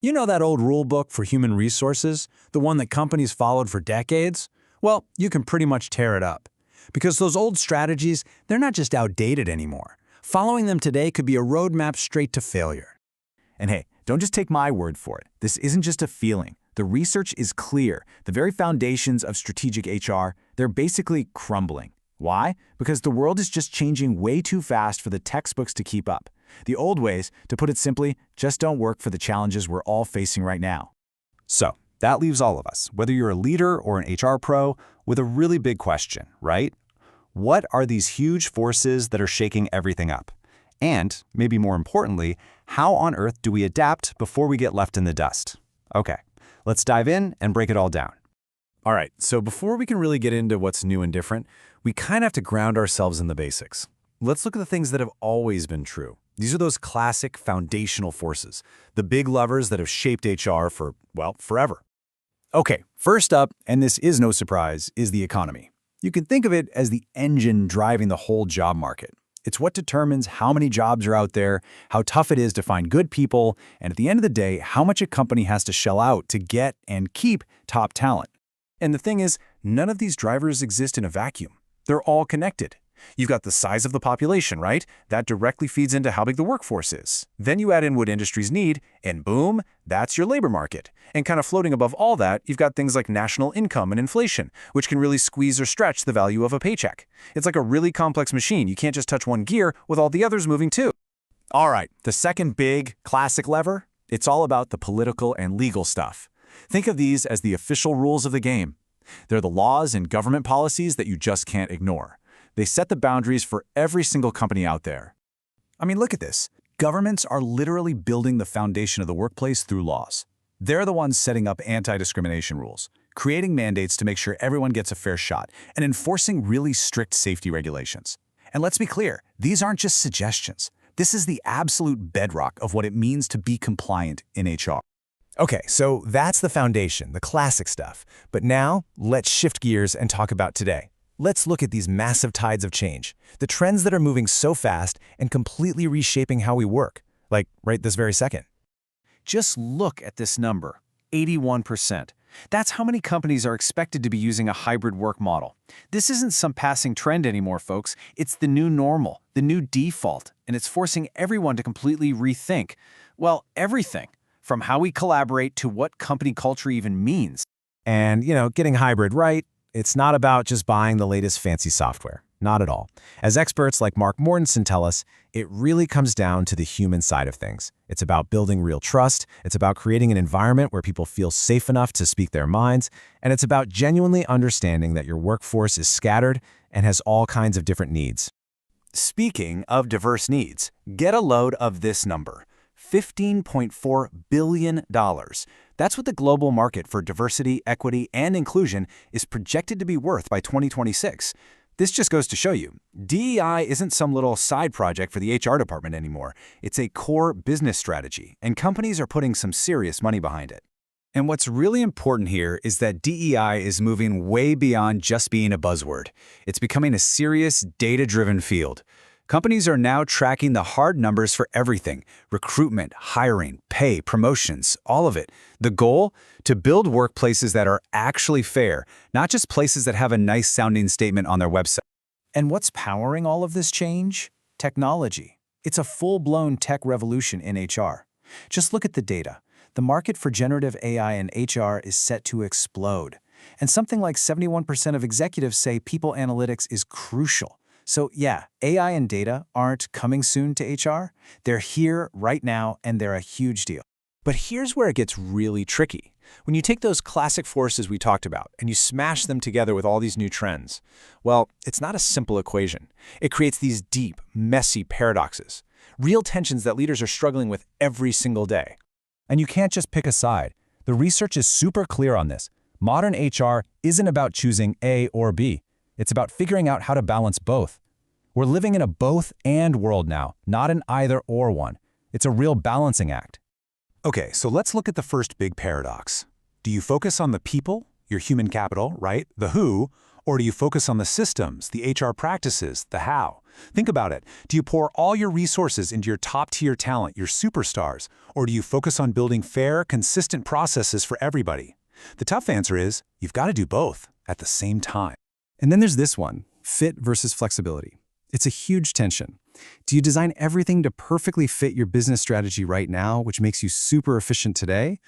You know that old rule book for human resources, the one that companies followed for decades? Well, you can pretty much tear it up. Because those old strategies, they're not just outdated anymore. Following them today could be a roadmap straight to failure. And hey, don't just take my word for it. This isn't just a feeling. The research is clear. The very foundations of strategic HR, they're basically crumbling. Why? Because the world is just changing way too fast for the textbooks to keep up. The old ways, to put it simply, just don't work for the challenges we're all facing right now. So, that leaves all of us, whether you're a leader or an HR pro, with a really big question, right? What are these huge forces that are shaking everything up? And, maybe more importantly, how on earth do we adapt before we get left in the dust? Okay, let's dive in and break it all down. All right, so before we can really get into what's new and different, we kind of have to ground ourselves in the basics. Let's look at the things that have always been true. These are those classic foundational forces, the big levers that have shaped HR for, well, forever. Okay, first up, and this is no surprise, is the economy. You can think of it as the engine driving the whole job market. It's what determines how many jobs are out there, how tough it is to find good people, and at the end of the day, how much a company has to shell out to get and keep top talent. And the thing is, none of these drivers exist in a vacuum. They're all connected. You've got the size of the population, right? That directly feeds into how big the workforce is. Then you add in what industries need, and boom, that's your labor market. And kind of floating above all that, you've got things like national income and inflation, which can really squeeze or stretch the value of a paycheck. It's like a really complex machine. You can't just touch one gear with all the others moving too. All right, the second big, classic lever, it's all about the political and legal stuff. Think of these as the official rules of the game. They're the laws and government policies that you just can't ignore. They set the boundaries for every single company out there. I mean, look at this. Governments are literally building the foundation of the workplace through laws. They're the ones setting up anti-discrimination rules, creating mandates to make sure everyone gets a fair shot, and enforcing really strict safety regulations. And let's be clear, these aren't just suggestions. This is the absolute bedrock of what it means to be compliant in HR. Okay, so that's the foundation, the classic stuff. But now, let's shift gears and talk about today. Let's look at these massive tides of change, the trends that are moving so fast and completely reshaping how we work, like right this very second. Just look at this number, 81%. That's how many companies are expected to be using a hybrid work model. This isn't some passing trend anymore, folks. It's the new normal, the new default, and it's forcing everyone to completely rethink, well, everything, from how we collaborate to what company culture even means. And, getting hybrid right, it's not about just buying the latest fancy software. Not at all. As experts like Mark Mortensen tell us, it really comes down to the human side of things. It's about building real trust, it's about creating an environment where people feel safe enough to speak their minds, and it's about genuinely understanding that your workforce is scattered and has all kinds of different needs. Speaking of diverse needs, get a load of this number, $15.4 billion. That's what the global market for diversity, equity, and inclusion is projected to be worth by 2026. This just goes to show you, DEI isn't some little side project for the HR department anymore. It's a core business strategy, and companies are putting some serious money behind it. And what's really important here is that DEI is moving way beyond just being a buzzword. It's becoming a serious, data-driven field. Companies are now tracking the hard numbers for everything: recruitment, hiring, pay, promotions, all of it. The goal? To build workplaces that are actually fair, not just places that have a nice-sounding statement on their website. And what's powering all of this change? Technology. It's a full-blown tech revolution in HR. Just look at the data. The market for generative AI in HR is set to explode. And something like 71% of executives say people analytics is crucial. So yeah, AI and data aren't coming soon to HR. They're here right now, and they're a huge deal. But here's where it gets really tricky. When you take those classic forces we talked about and you smash them together with all these new trends, well, it's not a simple equation. It creates these deep, messy paradoxes, real tensions that leaders are struggling with every single day. And you can't just pick a side. The research is super clear on this. Modern HR isn't about choosing A or B. It's about figuring out how to balance both. We're living in a both-and world now, not an either-or one. It's a real balancing act. Okay, so let's look at the first big paradox. Do you focus on the people, your human capital, right? The who, or do you focus on the systems, the HR practices, the how? Think about it. Do you pour all your resources into your top-tier talent, your superstars, or do you focus on building fair, consistent processes for everybody? The tough answer is, you've got to do both at the same time. And then there's this one, fit versus flexibility. It's a huge tension. Do you design everything to perfectly fit your business strategy right now, which makes you super efficient today?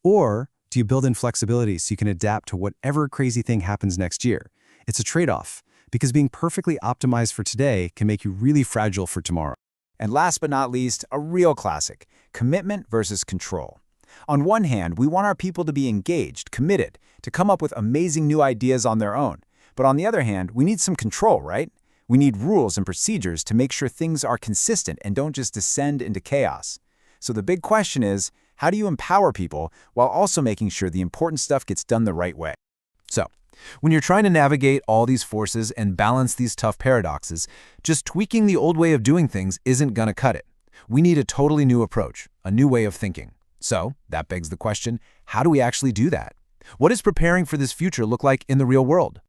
Or do you build in flexibility so you can adapt to whatever crazy thing happens next year? It's a trade-off, because being perfectly optimized for today can make you really fragile for tomorrow. And last but not least, a real classic, commitment versus control. On one hand, we want our people to be engaged, committed, to come up with amazing new ideas on their own. But on the other hand, we need some control, right? We need rules and procedures to make sure things are consistent and don't just descend into chaos. So the big question is, how do you empower people while also making sure the important stuff gets done the right way? So, when you're trying to navigate all these forces and balance these tough paradoxes, just tweaking the old way of doing things isn't gonna cut it. We need a totally new approach, a new way of thinking. So, that begs the question, how do we actually do that? What does preparing for this future look like in the real world?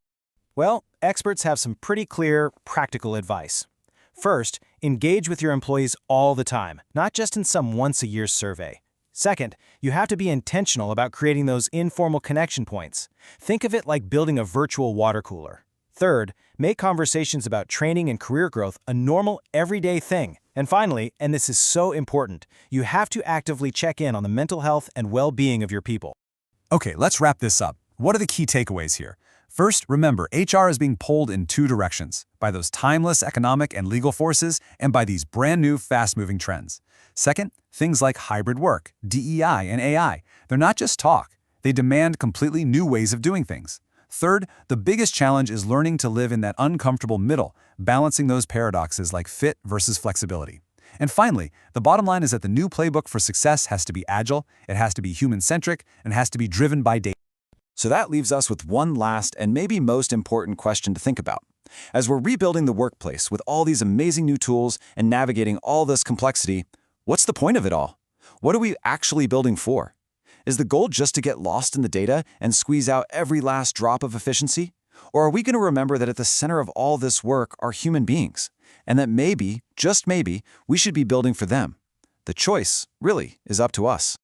Well, experts have some pretty clear, practical advice. First, engage with your employees all the time, not just in some once-a-year survey. Second, you have to be intentional about creating those informal connection points. Think of it like building a virtual water cooler. Third, make conversations about training and career growth a normal, everyday thing. And finally, and this is so important, you have to actively check in on the mental health and well-being of your people. Okay, let's wrap this up. What are the key takeaways here? First, remember, HR is being pulled in two directions, by those timeless economic and legal forces and by these brand new, fast-moving trends. Second, things like hybrid work, DEI, and AI. They're not just talk. They demand completely new ways of doing things. Third, the biggest challenge is learning to live in that uncomfortable middle, balancing those paradoxes like fit versus flexibility. And finally, the bottom line is that the new playbook for success has to be agile, it has to be human-centric, and has to be driven by data. So that leaves us with one last and maybe most important question to think about. As we're rebuilding the workplace with all these amazing new tools and navigating all this complexity, what's the point of it all? What are we actually building for? Is the goal just to get lost in the data and squeeze out every last drop of efficiency? Or are we going to remember that at the center of all this work are human beings, and that maybe, just maybe, we should be building for them? The choice, really, is up to us.